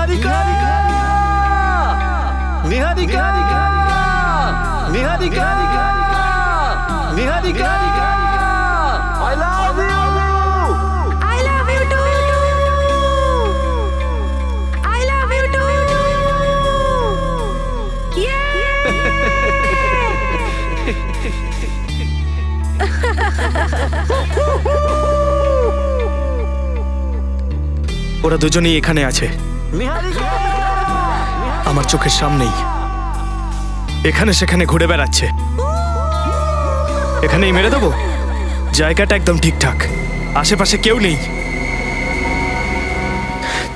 Niharika Niharika Niharika Niharika I love you I love you too. I love you too. ওরা দুজনেই এখানে আছে, নিহারিকা আমার চোখের সামনেই। এখানে সেখানে ঘুরে বেড়াচ্ছে। এখানেই মেরে দেবো। জায়গাটা একদম ঠিকঠাক, আশেপাশে কেউ নেই।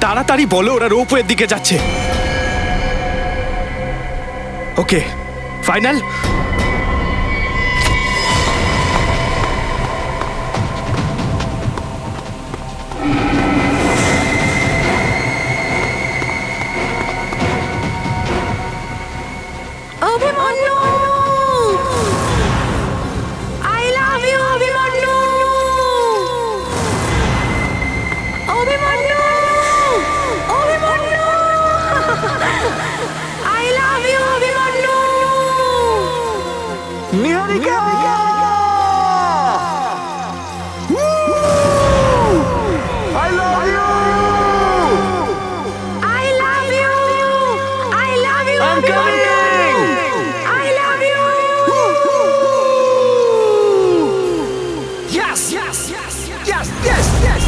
তাড়াতাড়ি বলো, ওরা রোপওয়ের দিকে যাচ্ছে। Okay, final. Abhimanyu, I love you, Abhimanyu. Abhimanyu, Abhimanyu, I love you, Abhimanyu. Niharika I love you I love you, I love you, I'm coming I love you. Yes yes yes yes yes yes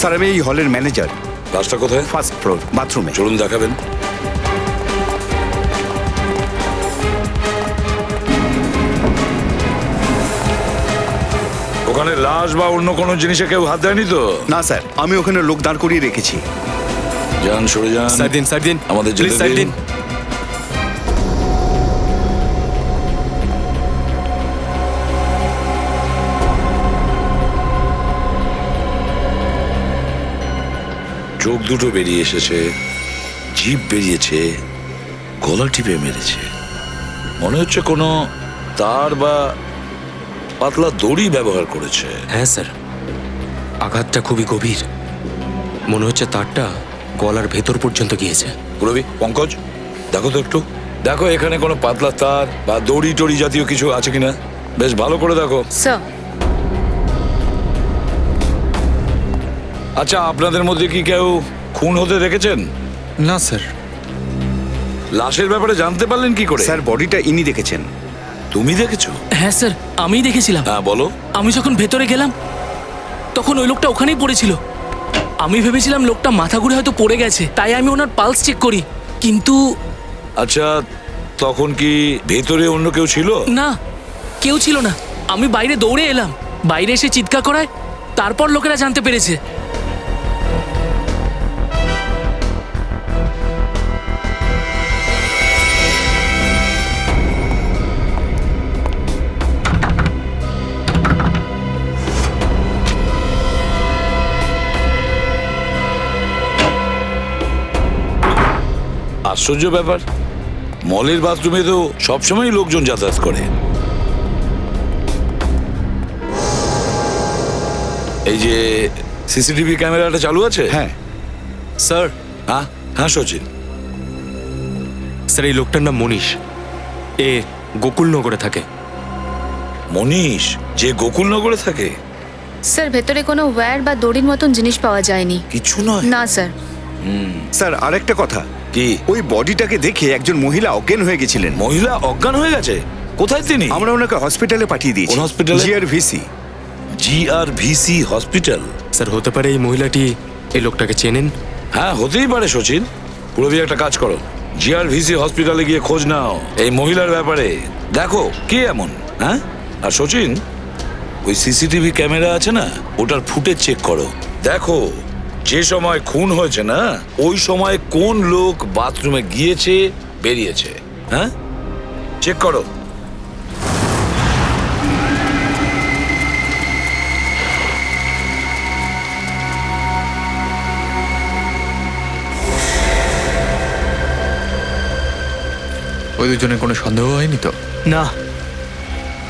sir, আমি এই হলের ম্যানেজার। রাস্তা কোথায়? ফার্স্ট ফ্লোর, বাথরুমে। চলুন দেখাবেন। ওখানে লাশ বা অন্য কোনো জিনিসে কেউ হাত দেয়নি তো? না স্যার, আমি ওখানে লোক দাঁড় করিয়ে রেখেছি। যান, সরে যান। স্যার দিন, আমাদের যেতে প্লিজ স্যার দিন। দিন। চোখ দুটো বেরিয়ে এসেছে, জিভ বেরিয়েছে, গলা টিপে মেরেছে। মনে হচ্ছে কোনো তার বা পাতলা দড়ি ব্যবহার করেছে। হ্যাঁ স্যার, আঘাতটা খুবই গভীর। মনে হচ্ছে তারটা গলার ভেতর পর্যন্ত গিয়েছে। পুরবি, পঙ্কজ, দেখো তো একটু। দেখো এখানে কোনো পাতলা তার বা দড়ি টড়ি জাতীয় কিছু আছে কিনা, বেশ ভালো করে দেখো। স্যার, আচ্ছা, আপনাদের মধ্যে কি কেউ খুন হতে দেখেছেন? না স্যার। লাশের ব্যাপারে জানতে পারলেন কি করে? স্যার, বডিটা ইনি দেখেছেন। তুমি দেখেছো? হ্যাঁ স্যার, আমিই দেখেছিলাম। হ্যাঁ, বলো। আমি যখন ভেতরে গেলাম তখন ওই লোকটা ওখানেই পড়েছিল। আমি ভেবেছিলাম লোকটা মাথা ঘুরে হয়তো পড়ে গেছে, তাই আমি ওনার পালস চেক করি, কিন্তু আচ্ছা, তখন কি ভেতরে অন্য কেউ ছিল? না, কেউ ছিল না। আমি বাইরে দৌড়ে এলাম, বাইরে এসে চিৎকার করায় তারপর লোকেরা জানতে পেরেছে। আশ্চর্য ব্যাপার, মলের বাথরুমে তো সবসময় লোকজন যাতায়াত করে। এই যে সিসিটিভি ক্যামেরাটা চালু আছে? হ্যাঁ স্যার, হ্যাঁ হ্যাঁ, সচিন। স্যার এই লোকটার নাম মনীষ। এ গোকুলনগরে থাকে। মনীষ, যে গোকুলনগরে থাকে? স্যার, ভেতরে কোনো ওয়্যার বা দড়ির মতন জিনিস পাওয়া যায়নি। কিছু নয়? না স্যার। স্যার, আরেকটা কথা, কি? ওই বডিটাকে দেখে একজন মহিলা অজ্ঞান হয়ে গেছিলেন। মহিলা অজ্ঞান হয়ে গেছে? কোথায় তিনি? আমরা ওনাকে হসপিটালে পাঠিয়ে দিয়েছি। কোন হসপিটালে? জিআরভিসি। জিআরভিসি হসপিটাল? স্যার, হতে পারে এই মহিলাটি এই লোকটাকে চেনেন। হ্যাঁ, হতেই পারে সচিন। পুরবি, একটা কাজ করো, জিআরভিসি হসপিটালে গিয়ে খোঁজ নাও এই মহিলার ব্যাপারে। দেখো কে এমন। হ্যাঁ, আর সচিন, ওই সিসিটিভি ক্যামেরা আছে না, ওটার ফুটেজ চেক করো। দেখো যে সময় খুন হয়েছে না, ওই সময় কোন লোক বাথরুমে গিয়েছে বেরিয়েছে। হ্যাঁ, চেক করো। ওই দুজনের কোনো সন্দেহ হয়নি তো? না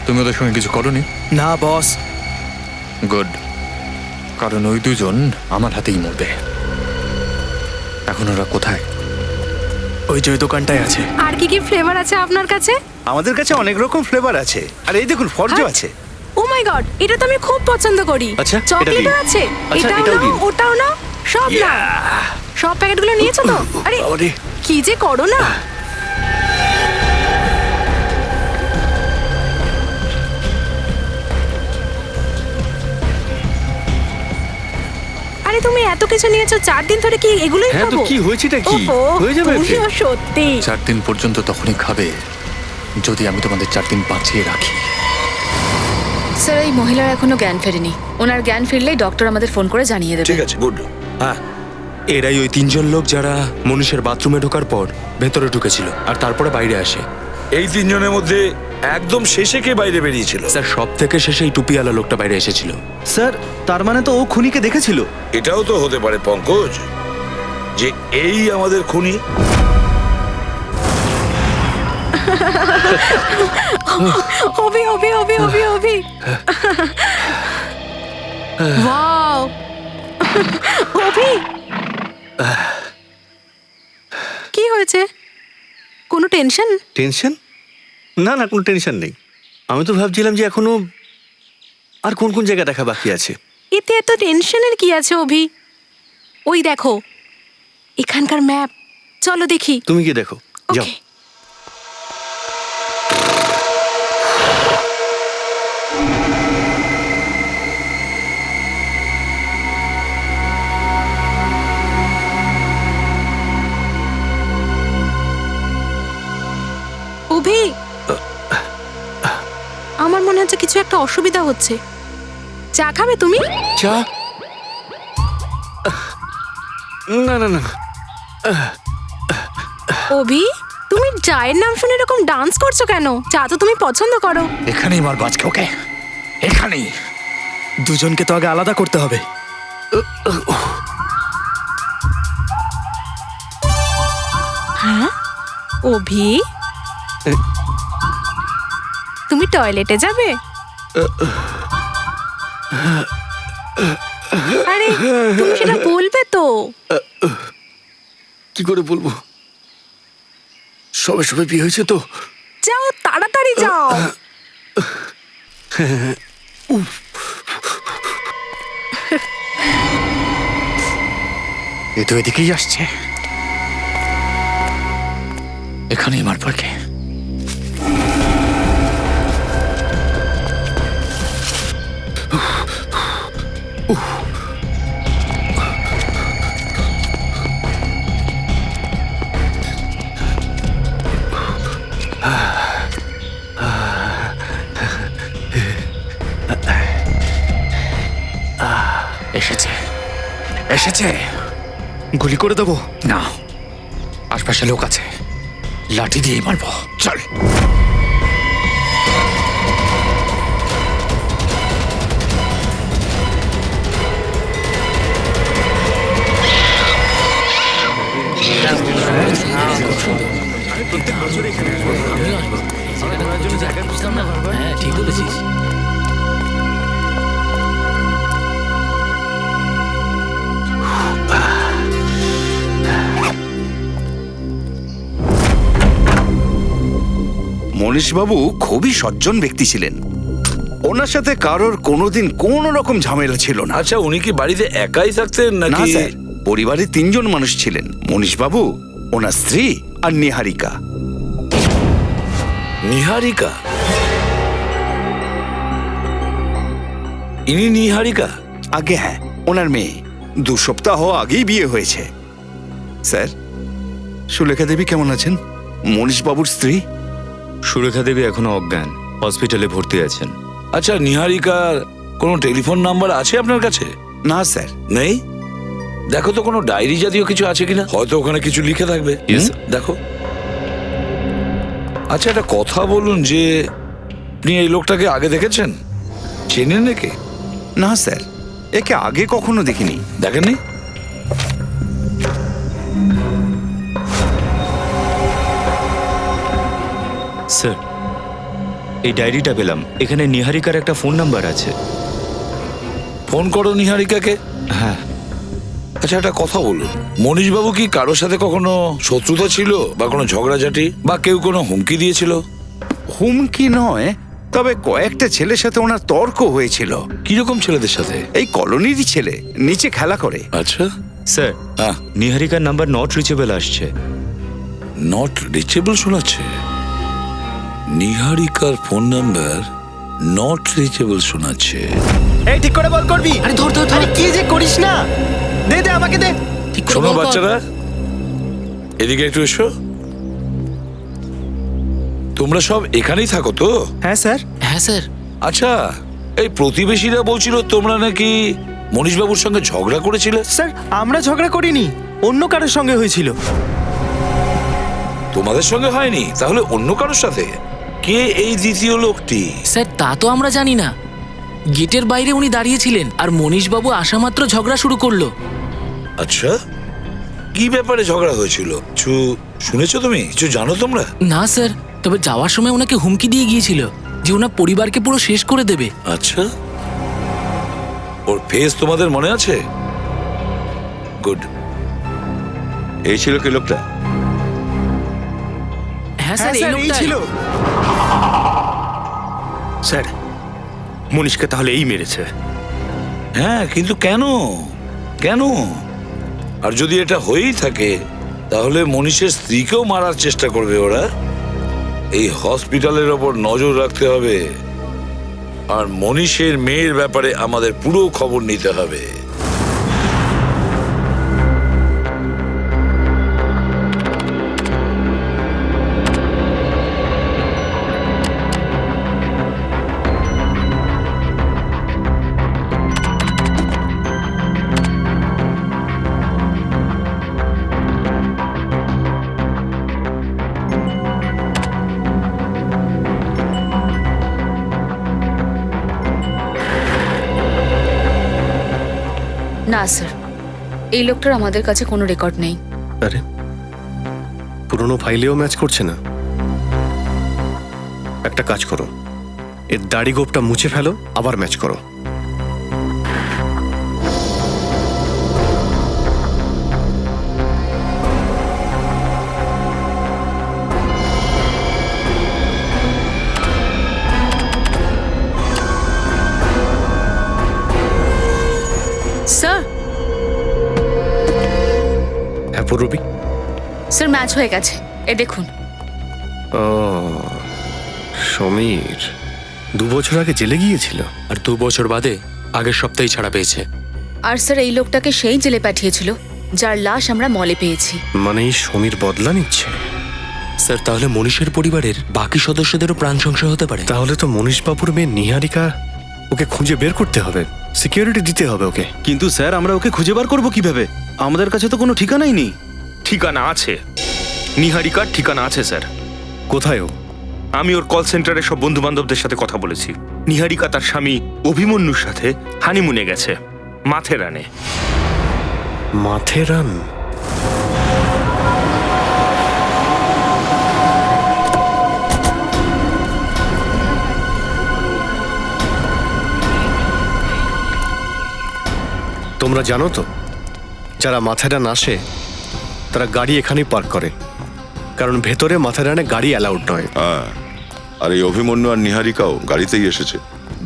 তুমি ওদের সঙ্গে কিছু করনি? না বস। গুড, কারণ ওই দুজন আমার হাতেই মরবে। এখন ওরা কোথায়? ওই যে ওই দোকানটায় আছে। আর কি কি ফ্লেভার আছে আপনার কাছে? আমাদের কাছে অনেক রকম ফ্লেভার আছে। আর এই দেখুন ফর্জ হ্যাঁ। আছে। ও মাই গড, এটা তো আমি খুব পছন্দ করি। আচ্ছা, এটা চকলেটও দিন। আছে। আচ্ছা, এটাও এটাও নাও, দিন। ওটাও নাও, সব নাও। সব প্যাকেটগুলো নিয়েছো তো? আরে বাবারে। কি যে করো না। আরে তুমি এত কিছু নিয়েছো, 4 দিন ধরে কি এগুলোই হ্যাঁ, তো খাবো? কি হয়েছেটা কি? ওহো, হয়ে যাবে এতে। তুমিও সত্যি। 4 দিন পর্যন্ত তখনই খাবে যদি আমি তোমাদের 4 দিন বাঁচিয়ে রাখি। স্যার এই মহিলার এখনো জ্ঞান ফেরেনি। ওনার জ্ঞান ফিরলেই ডক্টর আমাদের ফোন করে জানিয়ে দেবে। ঠিক আছে, গুড। হ্যাঁ, এরাই ওই 3 জন লোক যারা মনীষের বাথরুমে ঢোকার পর ভেতরে ঢুকেছিল আর তারপরে বাইরে আসে। এই 3 জনের মধ্যে একদম শেষে কে বাইরে বেরিয়েছিল? স্যার সব থেকে শেষে এই টুপিওয়ালা লোকটা বাইরে এসেছিল। স্যার তার মানে তো ও খুনিকে দেখেছিল। এটাও তো হতে পারে পঙ্কজ, যে এই আমাদের খুনি। হবে হবে হবে হবে হবে। ওয়াও, অভি, কি হয়েছে? কোনো টেনশন? টেনশন? না না, কোনো টেনশন নেই। আমি তো ভাবছিলাম যে এখনো আর কোন কোন জায়গা দেখা বাকি আছে। এতে এত টেনশনের কি আছে অভি? ওই দেখো এখানকার ম্যাপ, চলো দেখি। তুমি গিয়ে দেখো, যাও। ওকে। অভি, আমার মনে হচ্ছে কিছু একটা অসুবিধা হচ্ছে। চা খাবে তুমি? চা? না না না, অভি, তুমি চায়ের নাম শুনে এরকম ডান্স করছো কেন? চা তো তুমি পছন্দ করো। এখানেই মার বাজকে ওকে, এখানেই। দুজনকে তো আগে আলাদা করতে হবে। হ্যাঁ অভি, তুমি টয়লেটে যাবে? আরে তুমি সেটা বলবে তো? কি করে বলবো? সবে সবে বিয়ে হয়েছে তো। যাও তাড়াতাড়ি যাও। এ তো এদিকেই আসছে, এখানেই মার বাজকে। এসেছে, এসেছে। গুলি করে দেবো? না, আশপাশে লোক আছে, লাঠি দিয়েই মারবো। চল। হ্যাঁ ঠিক বলেছিস। মনীশবাবু খুবই সজ্জন ব্যক্তি ছিলেন। ওনার সাথে কারোর কোনোদিন কোনো রকম ঝামেলা ছিল না। আচ্ছা, উনি কি বাড়িতে একাই থাকতেন না নাকি? স্যার, পরিবারে 3 জন মানুষ ছিলেন। মনীশবাবু, ওনার স্ত্রী আর নিহারিকা। নিহারিকা? ইনি নিহারিকা? আগে হ্যাঁ, ওনার মেয়ে 2 সপ্তাহ আগেই বিয়ে হয়েছে। স্যার, সুলেখা দেবী কেমন আছেন? মনীশবাবুর স্ত্রী। সুরেখা দেবী এখনো অজ্ঞান, হসপিটালে ভর্তি আছেন। আচ্ছা, নিহারিকার কোনো টেলিফোন নাম্বার আছে আপনার কাছে? না স্যার। নেই? দেখো তো কোনো ডায়েরি জাতীয় কিছু আছে কিনা, হয়তো ওখানে কিছু লিখে থাকবে। Yes, দেখো। আচ্ছা, একটা কথা বলুন, যে আপনি এই লোকটাকে আগে দেখেছেন? চেনেন নাকি? না স্যার, একে আগে কখনো দেখিনি। দেখেননি? এই ডায়েরিটা পেলাম, এখানে নিহারিকার একটা ফোন নাম্বার আছে। ফোন করো নিহারিকাকে। হ্যাঁ। আচ্ছা একটা কথা বলুন, মনীশবাবু কি কারোর সাথে কখনো শত্রুতা ছিল বা কোনো ঝগড়াঝাটি বা কেউ কোনো হুমকি দিয়েছিল? হুমকি নয়, তবে কয়েকটা ছেলের সাথে ওনার তর্ক হয়েছিল। কিরকম ছেলেদের সাথে? এই কলোনিরই ছেলে, নিচে খেলা করে। আচ্ছা। স্যার, হ্যাঁ। নিহারিকার নাম্বার নট রিচেবল আসছে। নট রিচেবল শোনাচ্ছে? নিহারিকার ফোন নাম্বার নট রিচেবল শোনাচ্ছে। এই ঠিক করে বল করবি। আরে ধর ধর ধর। আরে কি যে করিস না, দে দে আমাকে দে। ঠিক করে শোনো বল কর। বাচ্চারা, এদিকে একটু এসো। তোমরা সব এখানেই থাকো তো? হ্যাঁ স্যার। হ্যাঁ স্যার। আচ্ছা, এই প্রতিবেশীরা বলছিল তোমরা নাকি মনীশবাবুর সঙ্গে ঝগড়া করেছিলে। স্যার আমরা ঝগড়া করিনি, অন্য কারোর সঙ্গে হয়েছিল। তোমাদের সঙ্গে হয়নি, তাহলে অন্য কারোর সাথে? কে এই দ্বিতীয় লোকটি? স্যার তা তো আমরা জানি না। গেটের বাইরে উনি দাঁড়িয়েছিলেন আর মনীশবাবু আসা মাত্র ঝগড়া শুরু করলো। আচ্ছা, কি ব্যাপারে ঝগড়া হয়েছিল? কিছু শুনেছো তুমি? কিছু জানো তোমরা? না স্যার, তবে যাওয়ার সময় ওনাকে হুমকি দিয়ে গিয়েছিল যে ওনার পরিবারকে পুরো শেষ করে দেবে। আচ্ছা, ওর ফেস তোমাদের মনে আছে? গুড। এই ছিল কি লোকটা? হ্যাঁ স্যার, এই এই লোকটাই। ছিল। স্যার মনীষকে তাহলে এই মেরেছে। হ্যাঁ, কিন্তু কেন? কেন? আর যদি এটা হয়েই থাকে তাহলে মনীষের স্ত্রীকেও মারার চেষ্টা করবে ওরা। এই হসপিটালের ওপর নজর রাখতে হবে আর মনীষের মেয়ের ব্যাপারে আমাদের পুরো খবর নিতে হবে। না স্যার, এই লোকটার আমাদের কাছে কোনো রেকর্ড নেই। আরে পুরনো ফাইলেও ম্যাচ করছে না। একটা কাজ করো, এর দাড়ি গোপটা মুছে ফেলো, আবার ম্যাচ করো। স্যার, হ্যাঁ পূর্ববী। স্যার ম্যাচ হয়ে গেছে, এ দেখুন। ও সমীর 2 বছর আগে জেলে গিয়েছিল, আর 2 বছর বাদে আগের সপ্তাহেই ছাড়া পেয়েছে। আর স্যার এই লোকটাকে সেই জেলে পাঠিয়েছিল যার লাশ আমরা মলে পেয়েছি। মানে এই সমীর বদলা নিচ্ছে। স্যার, তাহলে মনীষের পরিবারের বাকি সদস্যদেরও প্রাণ সংশয় হতে পারে। তাহলে তো মনীশবাবুর মেয়ে নিহারিকা, ওকে খুঁজে বের করতে হবে, সিকিউরিটি দিতে হবে ওকে। কিন্তু স্যার আমরা ওকে খুঁজে বার করবো কিভাবে? আমাদের কাছে তো কোনো ঠিকানাই নেই। ঠিকানা আছে, নিহারিকার ঠিকানা আছে স্যার। কোথায় ও? আমি ওর কল সেন্টারে সব বন্ধু বান্ধবদের সাথে কথা বলেছি। নিহারিকা তার স্বামী অভিমন্যুর সাথে হানিমুনে গেছে মাথেরানে। মাথেরান? তোমরা জানো তো, যারা মাথেরান আসে তারা গাড়ি এখানেই পার্ক করে, কারণ ভেতরে মাথেরানে গাড়ি অ্যালাউড নয়। হ্যাঁ, আর এই অভিমন্যু আর নিহারিকাও গাড়িতেই এসেছে।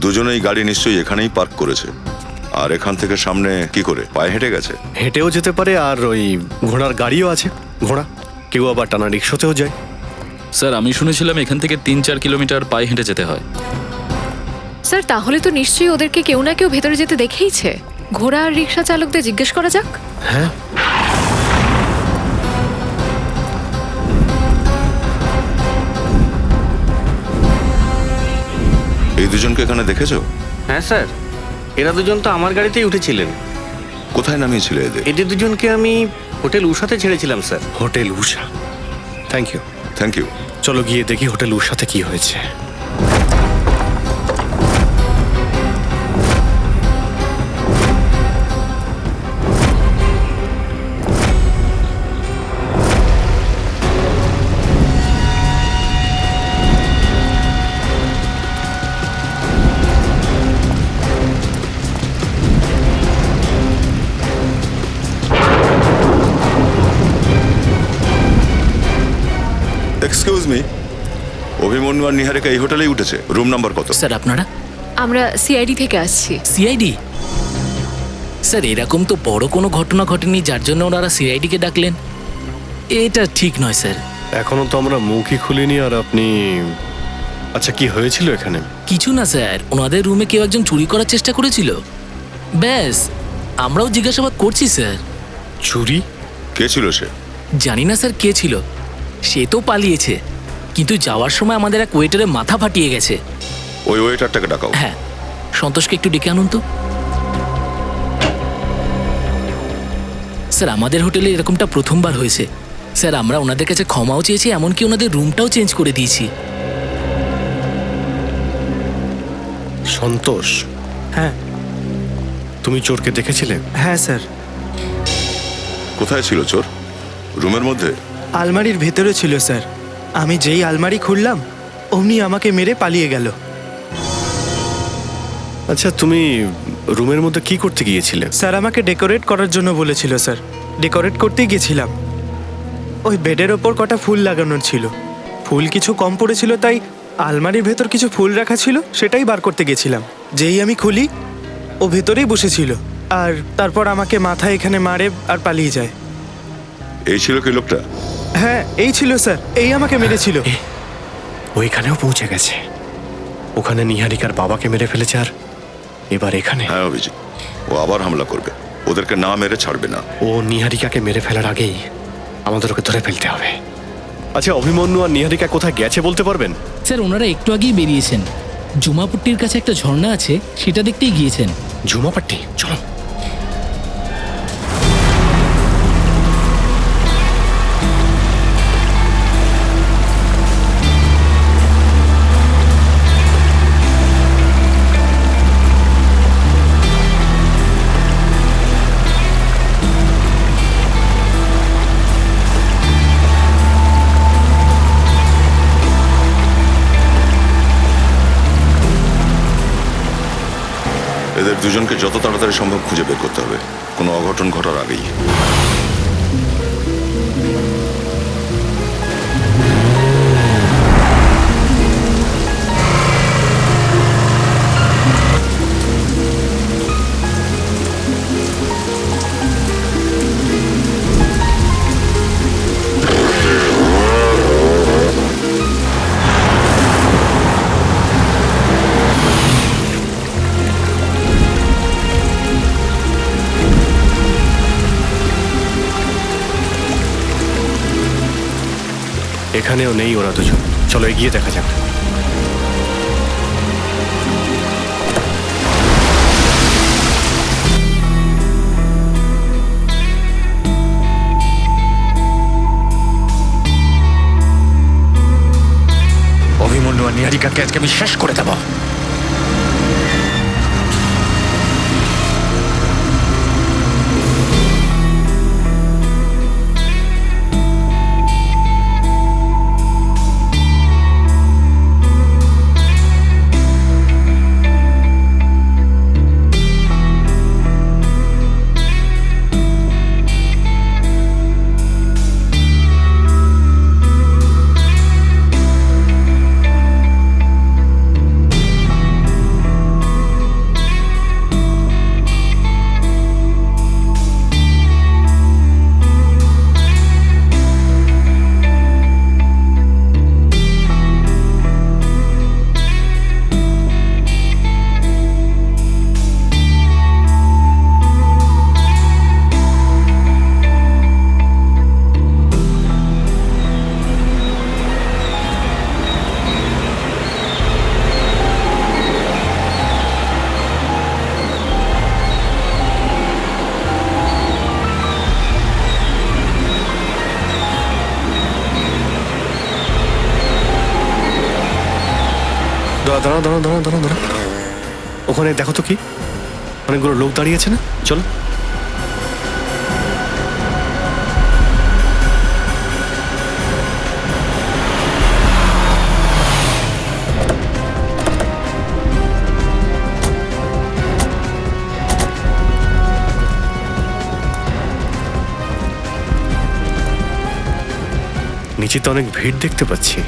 দুজনেই গাড়ি নিশ্চয়ই এখানেই পার্ক করেছে। আর এখান থেকে সামনে কি করে, পায়ে হেঁটে গেছে? হেঁটেও যেতে পারে, আর ওই ঘোড়ার গাড়িও আছে, ঘোড়া। কেউ আবার টানা রিক্সাতেও যায়। স্যার আমি শুনেছিলাম এখান থেকে 3-4 কিলোমিটার পায়ে হেঁটে যেতে হয়। স্যার তাহলে তো নিশ্চয়ই ওদেরকে কেউ না কেউ ভেতরে যেতে দেখেইছে। ঘোড়া আর রিক্সা চালকদের জিজ্ঞেস করা যাক। হ্যাঁ, এই দুজনকে এখানে দেখেছো? হ্যাঁ স্যার, এরা দুজন তো আমার গাড়িতেই উঠেছিলেন। কোথায় নামিয়েছিলে এদের? এদের দুজনকে আমি হোটেল উষাতে ছেড়েছিলাম sir. Hotel Usha? Thank you. Thank you. চলো গিয়ে দেখি হোটেল উষাতে কি হয়েছে। মি, অভিমন্যু আর নিহারিকা এই হোটেলেই উঠেছে। রুম নাম্বার কত? স্যার আপনারা? আমরা সিআইডি থেকে আসছি। সিআইডি? স্যার এরকম তো বড় কোনো ঘটনা ঘটেনি যার জন্য ওনারা সিআইডিকে ডাকলেন। এটা ঠিক নয় স্যার। এখনো তো আমরা মুখই খুলিনি আর আপনি... আচ্ছা, কি হয়েছিল এখানে? কিছু না স্যার, ওনাদের রুমে কেউ একজন চুরি করার চেষ্টা করেছিল, ব্যাস। আমরাও জিজ্ঞাসাবাদ করছি স্যার। চুরি? কে ছিল সে? জানি না স্যার কে ছিল, সে তো পালিয়েছে, কিন্তু যাওয়ার সময় আমাদের এক ওয়েটারের মাথা ফাটিয়ে গেছে। ওই ওয়েটারটাকে ডাকাও। হ্যাঁ, সন্তোষকে একটু ডেকে আনুন তো। স্যার আমাদের হোটেলে এরকমটা প্রথমবার হয়েছে স্যার। আমরা ওনাদের কাছে ক্ষমাও চেয়েছি, এমনকি ওনাদের রুমটাও চেঞ্জ করে দিয়েছি। সন্তোষ? হ্যাঁ। তুমি চোরকে দেখেছিলে? হ্যাঁ স্যার। কোথায় ছিল চোর? রুমের মধ্যে? আলমারির ভেতরে ছিল স্যার। আমি যেই আলমারি খুললাম অমনি আমাকে মেরে পালিয়ে গেল। আচ্ছা, তুমি রুমের মধ্যে কি করতে গিয়েছিলে? স্যার আমাকে ডেকোরেট করার জন্য বলেছিল স্যার, ডেকোরেট করতেই গেছিলাম। ওই বেডের ওপর কটা ফুল লাগানো ছিল, ফুল কিছু কম পড়েছিল, তাই আলমারির ভেতর কিছু ফুল রাখা ছিল, সেটাই বার করতে গেছিলাম। যেই আমি খুলি ও ভেতরেই বসেছিল, আর তারপর আমাকে মাথায় এখানে মারে আর পালিয়ে যায়। এই ছিল কি লোকটা? হ্যাঁ এই ছিল স্যার, এই আমাকে মেরেছিল। ওইখানেও পৌঁছে গেছে, ওখানে নিহারিকার বাবাকে মেরে ফেলেছে, আর এবার এখানে। হ্যাঁ অভিজিৎ, ও আবার হামলা করবে, ওদেরকে না মেরে ছাড়বে না। ও নিহারিকাকে মেরে ফেলার আগেই আমাদের ওকে ধরে ফেলতে হবে। আচ্ছা, অভিমন্যু আর নিহারিকা কোথায় গেছে বলতে পারবেন? স্যার ওনারা একটু আগেই বেরিয়েছেন, জুমাপট্টির কাছে একটা ঝর্ণা আছে, সেটা দেখতেই গিয়েছেন। জুমাপট্টি? চলো। এদের দুজনকে যত তাড়াতাড়ি সম্ভব খুঁজে বের করতে হবে, কোনো অঘটন ঘটার আগেই। এখানেও নেই ওরা দুজন, চলো এগিয়ে দেখা যাক। অভিমন্যু আর নিহারিকাকে আজকে আমি শেষ করে দেব। দাঁড়াও দাঁড়াও দাঁড়াও দাঁড়াও দাঁড়াও, ওখানে দেখো তো কি অনেকগুলো লোক দাঁড়িয়েছে না? চলো। নিচে তো অনেক ভিড় দেখতে পাচ্ছি।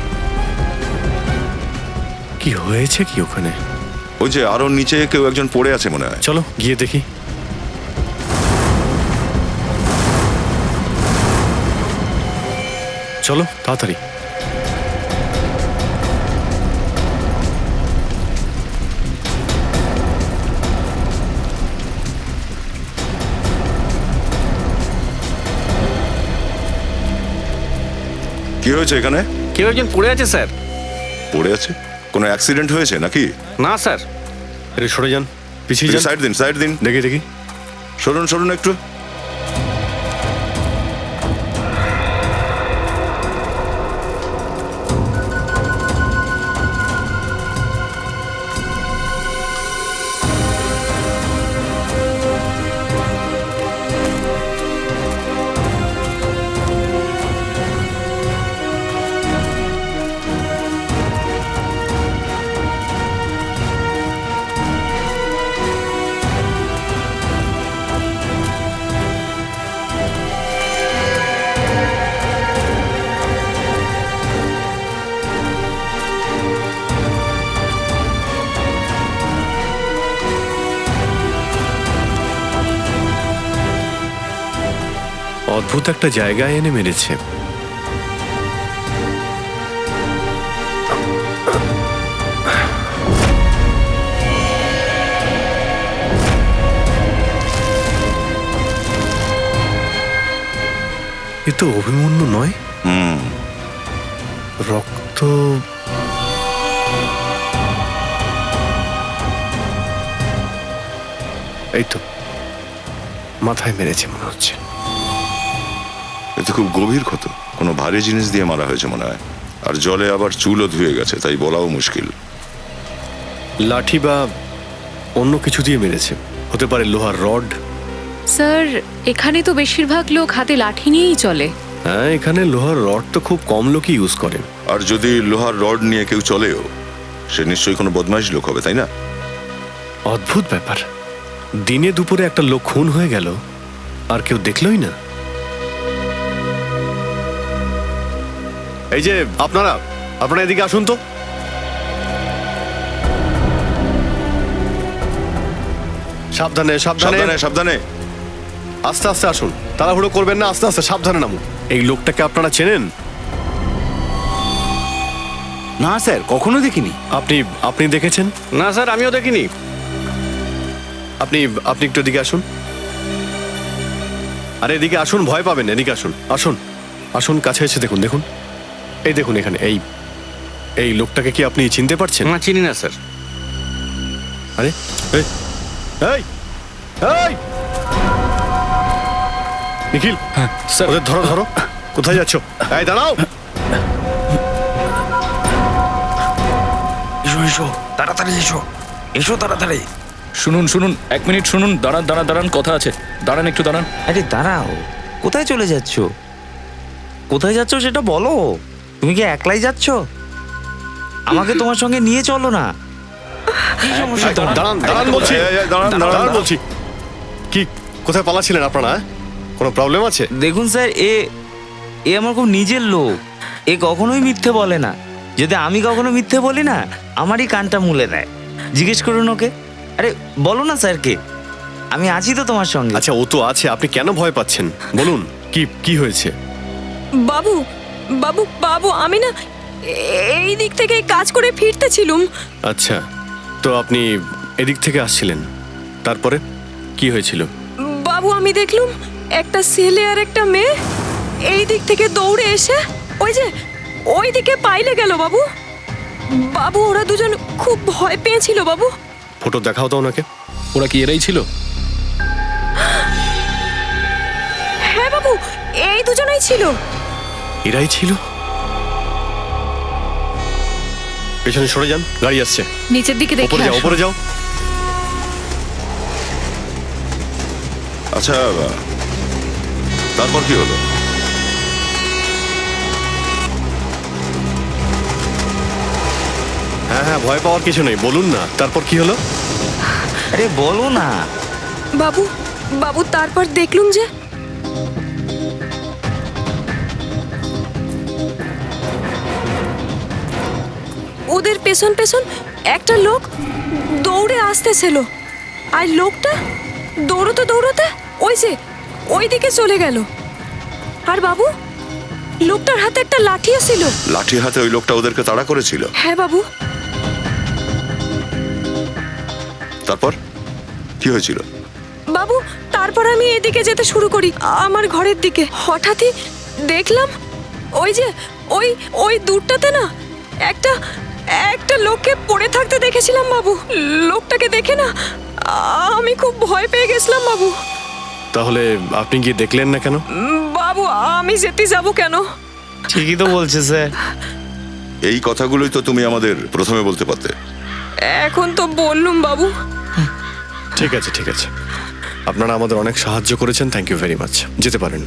কি হয়েছে কি ওখানে? ওই যে আরো নিচে কেউ একজন পড়ে আছে মনে হয়। চলো গিয়ে দেখি। চলো তাড়াতাড়ি। কি হয়েছে এখানে? কেউ একজন পড়ে আছে স্যার। পড়ে আছে? কোনো অ্যাক্সিডেন্ট হয়েছে নাকি? না স্যার। আরে সরে যান, পিছিয়ে যান। সাইড দিন। দেখি দেখি। সরুন একটু। অদ্ভুত একটা জায়গায় এনে মেরেছে। এ তো অভিমন্যু নয়। রক্ত। এই তো মাথায় মেরেছে মনে হচ্ছে। এতে খুব গভীর ক্ষত, কোনো ভারী জিনিস দিয়ে মারা হয়েছে মনে হয়। আর জলে আবার চুলও ধুয়ে গেছে, তাই বলাও মুশকিল। লাঠি বা অন্য কিছু দিয়ে মেরেছে, হতে পারে লোহার রড। স্যার, এখানে তো বেশিরভাগ লোক হাতে লাঠি নিয়েই চলে। হ্যাঁ, এখানে লোহার রড তো খুব কম লোকই ইউজ করে। আর যদি লোহার রড নিয়ে কেউ চলেও, সে নিশ্চয়ই কোনো বদমাইশ লোক হবে, তাই না? অদ্ভুত ব্যাপার, দিনে দুপুরে একটা লোক খুন হয়ে গেল আর কেউ দেখলই না। এই যে আপনারা এদিকে আসুন তো। সাবধানে সাবধানে সাবধানে। আস্তে আস্তে আসুন, তাড়াহুড়ো করবেন না, আস্তে আস্তে সাবধানে নামুন। এই লোকটাকে আপনারা চেনেন? না স্যার, কখনো দেখিনি। আপনি দেখেছেন? না স্যার, আমিও দেখিনি। আপনি একটু এদিকে আসুন। আরে এদিকে আসুন, ভয় পাবেন, এদিকে আসুন। আসুন কাছে এসে দেখুন। এই দেখুন এখানে এই লোকটাকে কি আপনি চিনতে পারছেন? না, চিনি না স্যার। আরে এই নিখিল, স্যার। ওদের ধরো। কোথায় যাচ্ছ? এই দাঁড়াও। এসো তাড়াতাড়ি এসো তাড়াতাড়ি। শুনুন 1 মিনিট শুনুন। দাঁড়ান, কথা আছে। দাঁড়ান, একটু দাঁড়ান। আরে দাঁড়াও, কোথায় চলে যাচ্ছ? কোথায় যাচ্ছ সেটা বলো। তুমি কি একলাই যাচ্ছ? আমাকে তোমার সঙ্গে নিয়ে চলো না। কি সমস্যা? দাঁড়ান বলছি। কি কোথায় পালাচ্ছিলেন আপনারা? কোনো প্রবলেম আছে? দেখুন স্যার, এ আমার খুব নিজের লোক। এ কখনোই মিথ্যে বলে না। যদি আমি কখনো মিথ্যে বলি না, আমারই কানটা মুলে দেয়। জিজ্ঞেস করুন ওকে। আরে বলো না স্যারকে, আমি আছি তো তোমার সঙ্গে। আচ্ছা, ও তো আছে, আপনি কেন ভয় পাচ্ছেন বলুন। কি হয়েছে? বাবু আমি না এই দিক থেকে কাজ করে ফিরতেছিলুম। আচ্ছা, তো আপনি এদিক থেকে আসছিলেন, তারপরে কি হয়েছিল? বাবু, আমি দেখলুম একটা ছেলে আর একটা মেয়ে এই দিক থেকে দৌড়ে এসে ওই দিকে পাইলে গেল। বাবু ওরা দুজন খুব ভয় পেয়েছিল। বাবু, ফটো দেখাও তো ওনাকে। ওরা কি এরাই ছিল? হ্যাঁ বাবু, এই দুজনেই ছিল। এরাই ছিল? পেছনে সরে যান, গাড়ি আসছে। নিচের দিকে দেখে আসুন। উপরে যাও। আচ্ছা, তারপর কি হলো? হ্যাঁ, ভয় পাওয়ার কিছু নেই, বলুন না তারপর কি হলো। আরে বলো না। বাবু তারপর দেখলুম যে ওদের পেছন পেছন একটা লোক দৌড়ে আসতেছিল, আর লোকটা দৌড়তে দৌড়তে ওই দিকে চলে গেল। আর বাবু, লোকটার হাতে একটা লাঠিও ছিল। লাঠি হাতে ওই লোকটা ওদেরকে তাড়া করেছিল? হ্যাঁ বাবু। তারপর কি হয়েছিল? বাবু, তারপর আমি এদিকে যেতে শুরু করি, আমার ঘরের দিকে। হঠাৎই দেখলাম ওই দূরটাতে না একটা লোককে পড়ে থাকতে দেখেছিলাম বাবু। লোকটাকে দেখে না আমি খুব ভয় পেয়ে গেছিলাম বাবু। তাহলে আপনি গিয়ে দেখলেন না কেন? বাবু, আমি যেতে যাব কেন? ঠিকই তো বলছে স্যার। এই কথাগুলোই তো তুমি আমাদের প্রথমে বলতে পারতে। এখন তো বললুম বাবু। ঠিক আছে, ঠিক আছে, আপনারা আমাদের অনেক সাহায্য করেছেন, থ্যাংক ইউ ভেরি মাচ। যেতে পারেন।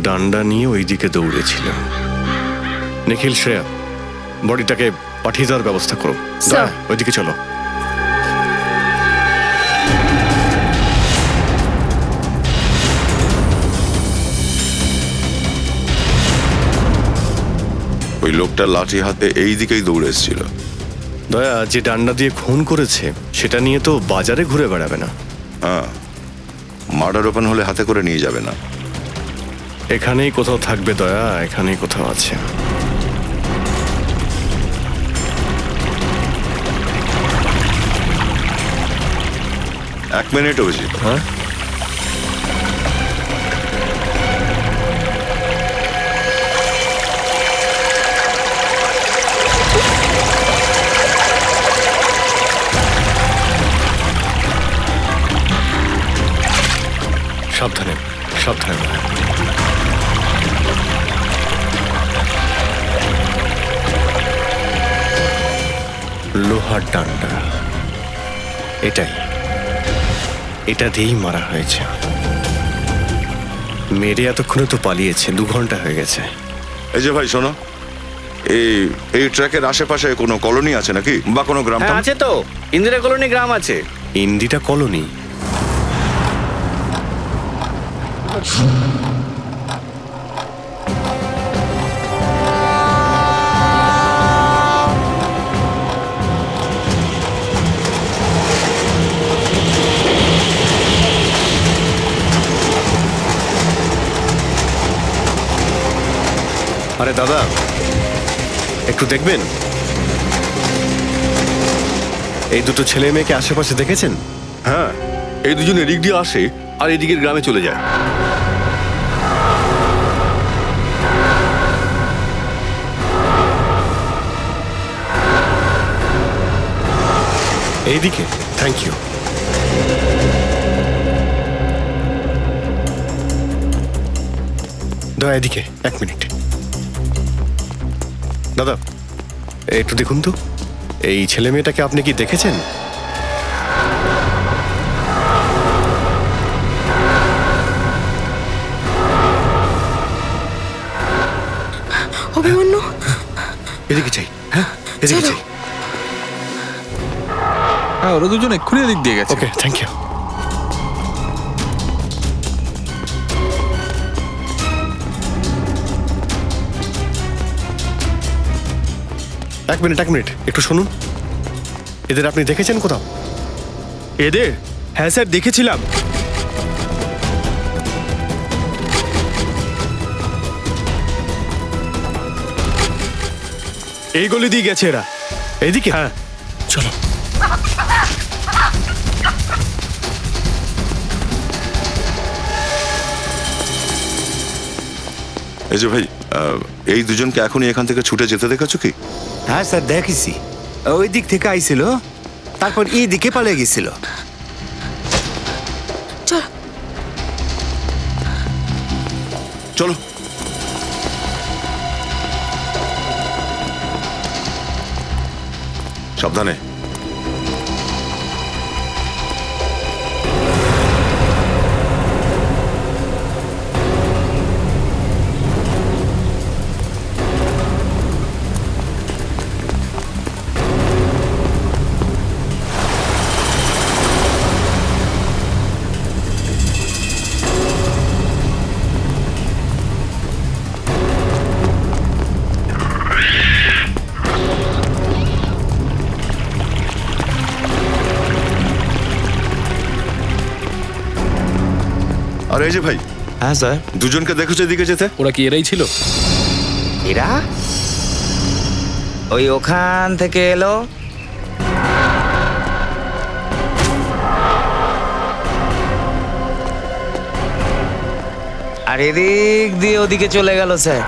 ডান্ডা নিয়ে ওইদিকে দৌড়েছিল। নিখিল, শ্রেয়া, বডিটাকে পাঠিয়ে দেওয়ার ব্যবস্থা করো। দয়া, ওইদিকে চলো। ওই লোকটা লাঠি হাতে এই দিকেই দৌড়ে এসেছিল। দয়া, যে ডান্ডা দিয়ে খুন করেছে সেটা নিয়ে তো বাজারে ঘুরে বেড়াবে না। হ্যাঁ, মার্ডার ওপেন হলে হাতে করে নিয়ে যাবে না। এখানেই কোথাও থাকবে দয়া, এখানেই কোথাও আছে। এক মিনিট অভিজিৎ। হ্যাঁ, সাবধানে, সাবধানে। লোহার ডান্ডা, এটা দিয়েই মারা হয়েছে। মেরে এতক্ষণে তো পালিয়েছে, 2 ঘন্টা হয়ে গেছে। এই যে ভাই শোনো, এই ট্র্যাকের আশেপাশে কোনো কলোনি আছে নাকি, বা কোনো গ্রাম? আছে তো, ইন্দিরা কলোনি গ্রাম আছে। ইন্দিরা কলোনি? আরে দাদা, একটু দেখবেন। এই দুটো ছেলে মেয়েকে আশেপাশে দেখেছেন? হ্যাঁ, এই দুজনে এদিক দিয়ে আসে আর এদিকের গ্রামে চলে যায়। এইদিকে? Thank you. দাদা, এদিকে 1 মিনিট। দাদা, একটু দেখুন তো, এই ছেলে মেয়েটাকে আপনি কি দেখেছেন? অভিমন্যু, এদিকে চাই। হ্যাঁ, এদিকে চাই। হ্যাঁ, ওরা দুজন এক্ষুনি এদিক দিয়ে গেছে। ওকে, থ্যাংক ইউ। এক মিনিট, একটু শুনুন। এদের আপনি দেখেছেন কোথাও? এদের? হ্যাঁ স্যার, দেখেছিলাম। এই গলি দিয়ে গেছে এরা। এইদিকে? হ্যাঁ, চলো। এই যে ভাই, এই দুজনকে এখনই এখান থেকে ছুটে যেতে দেখেছো কি? হ্যাঁ স্যার, দেখেছি। ওই দিক থেকে আইছিল, তারপর এই দিকে পালিয়ে গেছিল। চলো। সাবধানে। আর এই যে ভাই, হ্যাঁ স্যার, দুজনকে দেখেছো এদিকে যেতে? ওরা কি এরাই ছিল? এরা ওই ওখান থেকে এলো, আর এদিক দিয়ে ওদিকে চলে গেল স্যার।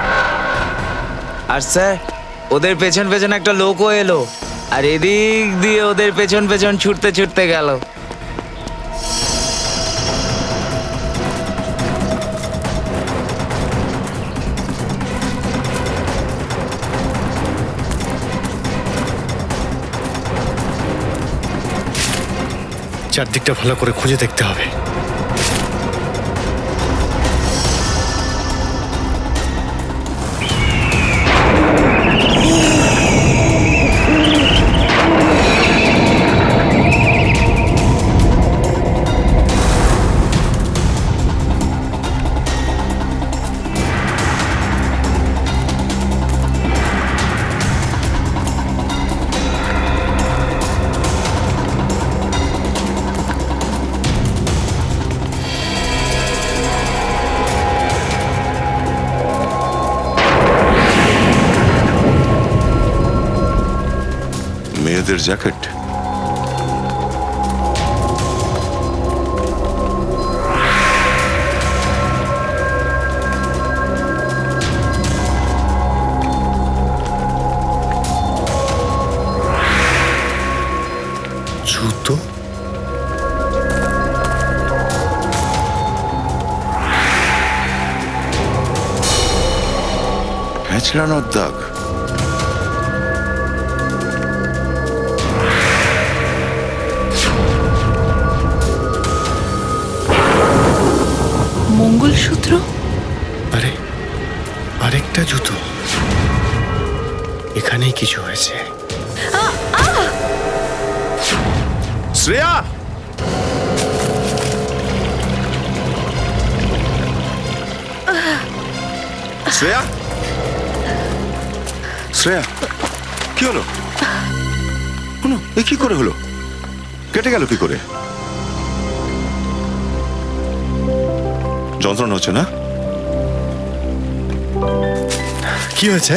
আর স্যার ওদের পেছন পেছন একটা লোকও এলো, আর এদিক দিয়ে ওদের পেছন পেছন ছুটতে ছুটতে গেল। চারদিকটা ভালো করে খুঁজে দেখতে হবে। মেয়েদের জ্যাকেট। জুতো, হ্যাঁচড়ানোর দাগ। মঙ্গলসূত্র, আরে আরেকটা জুতো। এখানেই কিছু হয়েছে। শ্রেয়া, শ্রেয়া, শ্রেয়া, কি হলো? শোনো, এ কি করে হলো? কেটে গেল কি করে? যন্ত্রণা হচ্ছে না? কি হয়েছে?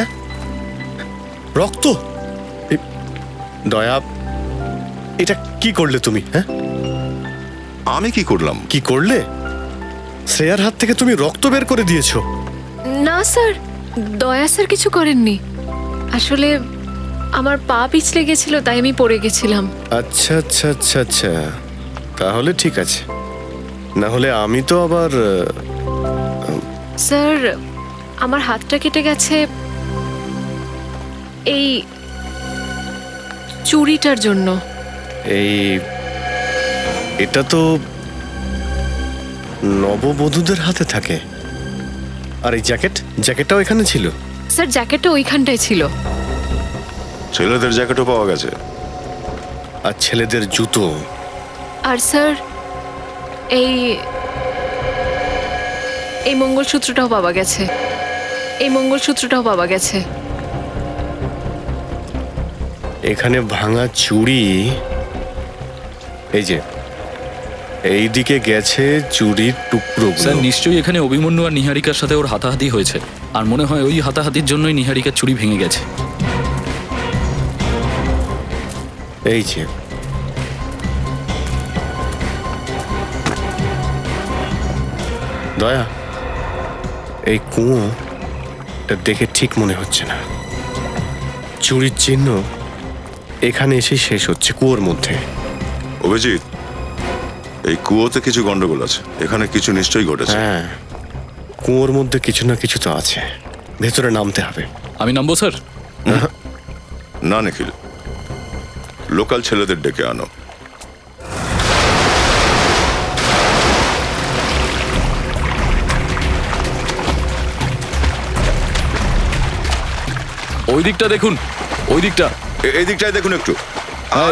রক্ত? দয়া, এটা কি করলে তুমি? হ্যাঁ, আমি কি করলাম? কি করলে? শ্রেয়ার হাত থেকে তুমি রক্ত বের করে দিয়েছো। না স্যার, দয়া স্যার কিছু করেননি। আসলে আমার পা পিছলে গেছিল, তাই আমি পড়ে গেছিলাম। আচ্ছা আচ্ছা আচ্ছা আচ্ছা, তাহলে ঠিক আছে। না হলে আমি তো আবার স্যার, আমার হাতটা কেটে গেছে এই চুড়িটার জন্য। এটা তো নববধূদের হাতে থাকে। আর এই জ্যাকেটটাও এখানে ছিল। স্যার, জ্যাকেটটা ওইখানটায় ছিল। ছেলেদের জ্যাকেটও পাওয়া গেছে। আর ছেলেদের জুতো। আর স্যার, এই মঙ্গলসূত্রটাও পাওয়া গেছে। এই মঙ্গলসূত্রটাও পাওয়া গেছে। এখানে ভাঙা চুড়ি, এই যে এই দিকে গেছে চুড়ির টুকরো। স্যার নিশ্চয়ই এখানে অভিমন্যু আর নিহারিকার সাথে ওর হাতাহাতি হয়েছে, আর মনে হয় ওই হাতাহাতির জন্যই নিহারিকার চুড়ি ভেঙে গেছে। এই যে দয়া, এই কুয়োটা দেখে ঠিক মনে হচ্ছে না। চুরির চিহ্ন এখানে এসে শেষ হচ্ছে কুয়োর মধ্যে। অভিজিৎ, এই কুয়োতে কিছু গন্ডগোল আছে। এখানে কিছু নিশ্চয়ই ঘটেছে। হ্যাঁ, কুয়োর মধ্যে কিছু না কিছু তো আছে। ভেতরে নামতে হবে। আমি নামবো স্যার? না নিখিল, লোকাল ছেলেদের ডেকে আনো। ওই দিকটা দেখুন, ওই দিকটা। এই দিকটায় দেখুন একটু।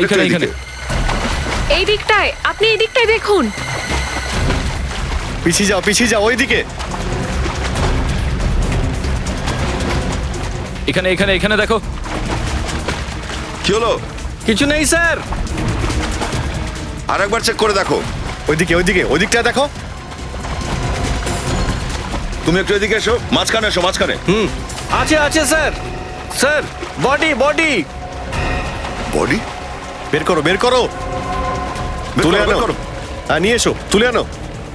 এখানে এখানে এই দিকটায়, আপনি এই দিকটায় দেখুন। পিছিয়ে যাও ওইদিকে। এখানে এখানে এখানে দেখো। কি হলো? কিছু নেই স্যার। আরেকবার চেক করে দেখো। ওই দিকটা দেখো। তুমি একটু এদিকে এসো, মাঝখানে এসো, মাঝখানে। আছে আছে sir, sir body body body বের করো বের করো, তুলে আনো, নিয়ে এসো, তুলে আনো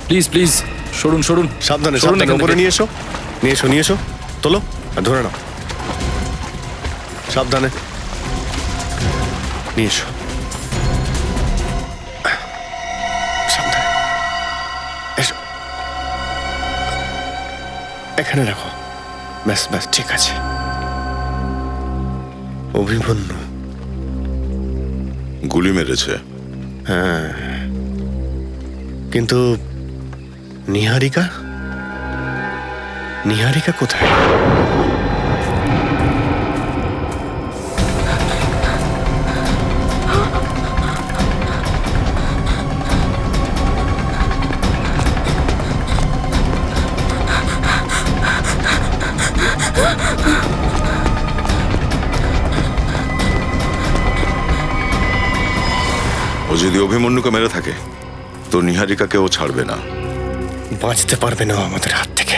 প্লিজ প্লিজ, সরুন সরুন, সাবধানে সরুন সাবধানে, এখান উপরে থেকে। নিয়ে এসো, নিয়ে এসো নিয়ে এসো, তোলো আর ধরে নাও, সাবধানে নিয়ে এসো, সাবধানে এসো, এখানে রাখো, ব্যাস ব্যাস ঠিক আছে। অভিমন্যু গুলি মেরেছে। হ্যাঁ, কিন্তু নিহারিকা, নিহারিকা কোথায়? ও যদি অভিমন্যুকে মেরে থাকে তো নিহারিকাকে ও ছাড়বে না। বাঁচতে পারবে না আমাদের হাত থেকে।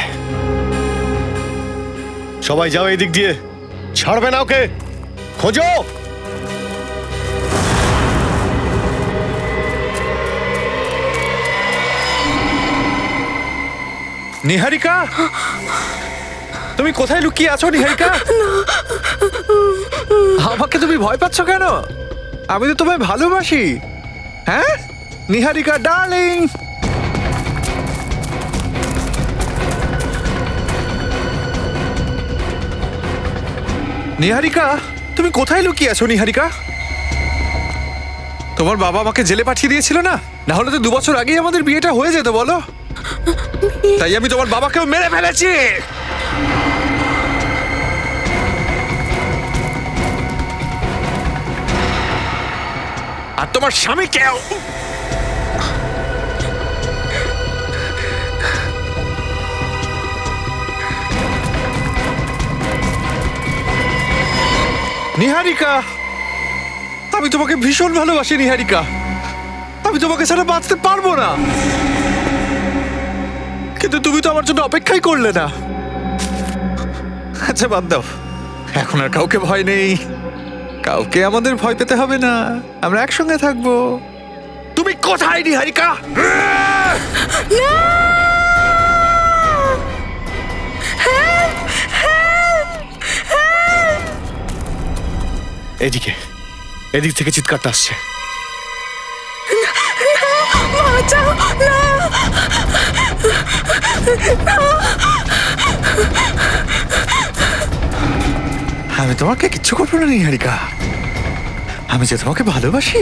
সবাই যাও এই দিক দিয়ে, ছাড়বে না ওকে, খোঁজো। নিহারিকা, তুমি কোথায় লুকিয়ে আছো নিহারিকা? আমাকে তুমি ভয় পাচ্ছ কেন? আমি তো তোমায় ভালোবাসি। হ্যাঁ নিহারিকা ডার্লিং। নিহারিকা, তুমি কোথায় লুকিয়ে আছো নিহারিকা? তোমার বাবা আমাকে জেলে পাঠিয়ে দিয়েছিল না? না হলে তো 2 বছর আগেই আমাদের বিয়েটা হয়ে যেত, বলো? তাই আমি তোমার বাবাকেও মেরে ফেলেছি। আর তোমার স্বামীকেও। নিহারিকা, আমি তোমাকে ভীষণ ভালোবাসি নিহারিকা। আমি তোমাকে ছাড়া বাঁচতে পারবো না। কিন্তু তুমি তো আমার জন্য অপেক্ষাই করলে না। আচ্ছা বাদ দাও, এখন আর কাউকে ভয় নেই। কাউকে আমাদের ভয় পেতে হবে না, আমরা একসঙ্গে থাকবো। তুমি কোথায় নিহারিকা? এদিকে, এদিক থেকে চিৎকারটা আসছে। বাঁচাও, না, আমি তোমাকে কিচ্ছু করবো না নিহারিকা, আমি যে তোমাকে ভালোবাসি।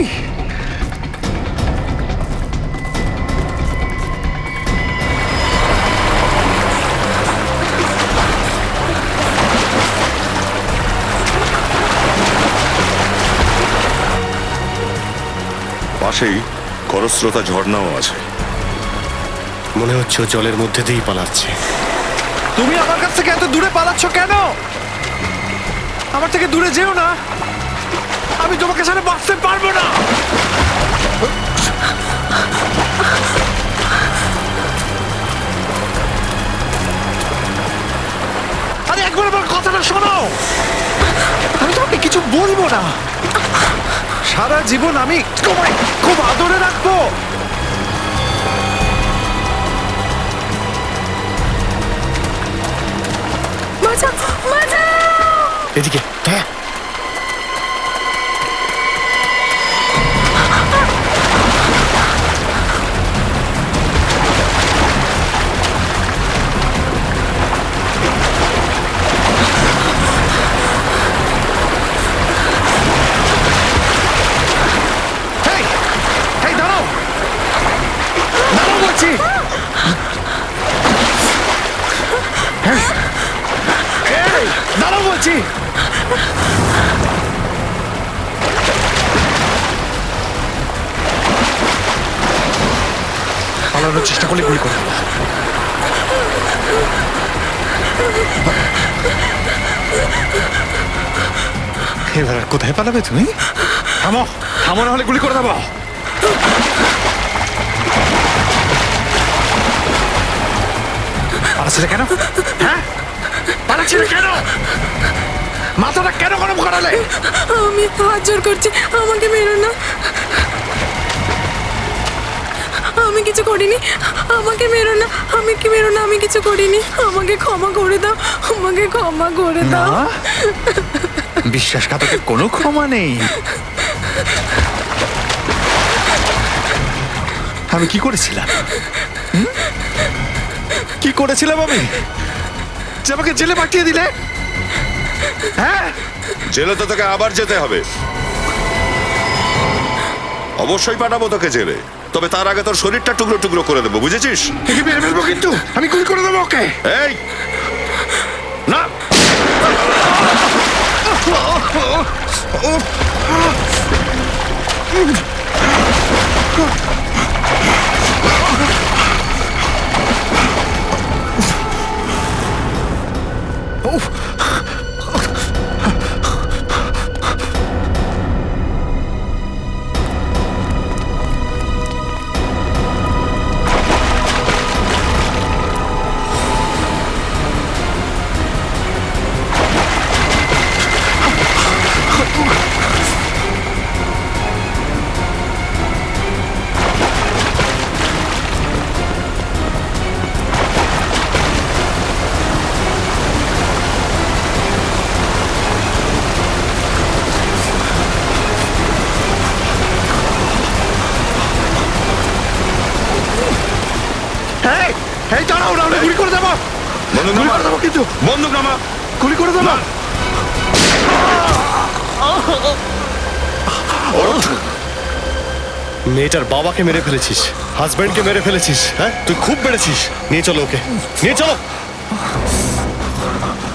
পাশেই খরস্রোতা ঝর্ণাও আছে। মনে হচ্ছে ও জলের মধ্যে দিয়েই পালাচ্ছে। তুমি আমার কাছ থেকে এত দূরে পালাচ্ছ কেন? আমার থেকে দূরে যেও না, আমি তোমাকে ছাড়া বাঁচতে পারবো না। আরে একবার আমার কথাটা শোনো, আমি তোমাকে কিছু বলবো না। সারা জীবন আমি তোমায় খুব আদরে রাখবো। বাঁচাও, বাঁচাও। এদিকে হ্যাঁ, দাঁড়াও, দাঁড়াও বলছি। দাঁড়াও বলছি। পালানোর চেষ্টা করলে গুলি করে। এবার আর কোথায় পালাবে তুমি? থামো, থামো, না হলে গুলি করে দেবো। পালাচ্ছিলে কেন? হ্যাঁ, পালাচ্ছিলে কেন? মাথাটা কেন গরম করালে? আমি হাত জোর করছি, আমাকে মেরো না। আমি কিছু করিনি, আমাকে মেরো না, আমাকে মেরো না, আমি কিছু করিনি, আমাকে ক্ষমা করে দাও, আমাকে ক্ষমা করে দাও। বিশ্বাসঘাতকের কোনো ক্ষমা নেই। আমি কি করেছিলাম? কি করেছিলাম আমি যে আমাকে জেলে পাঠিয়ে দিলে? হ্যাঁ, জেলে তো তোকে আবার যেতে হবে। অবশ্যই পাঠাবো তোকে জেলে, তবে তার আগে তোর শরীরটা টুকরো টুকরো করে দেবো, বুঝেছিস? একে মেরে ফেলবো কিন্তু, আমি গুলি করে দেবো ওকে। এই না, এই দাঁড়াও, নাহলে গুলি করে দেবো। বন্দুক গুলি নামা, করে দেবো কিন্তু, বন্দুক নামা। গুলি করে দেবো। মেয়েটার বাবাকে মেরে ফেলেছিস, হাজব্যান্ডকে মেরে ফেলেছিস। হ্যাঁ, তুই খুব মেরেছিস। নিয়ে চলো ওকে, নিয়ে চলো,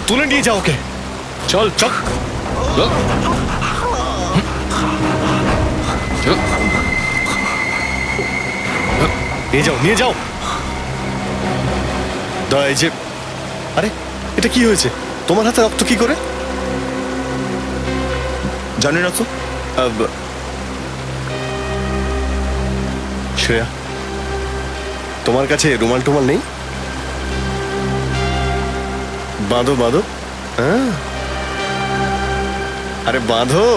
তুলে নিয়ে যাও ওকে। চল চল, নিয়ে যাও, নিয়ে যাও। দয়া, এই যে, আরে এটা কি হয়েছে? তোমার হাতে রক্ত কি করে? জানি না তো। শ্রেয়া, তোমার কাছে রুমাল টুমাল নেই? বাঁধো বাঁধো। হ্যাঁ, আরে বাঁধো।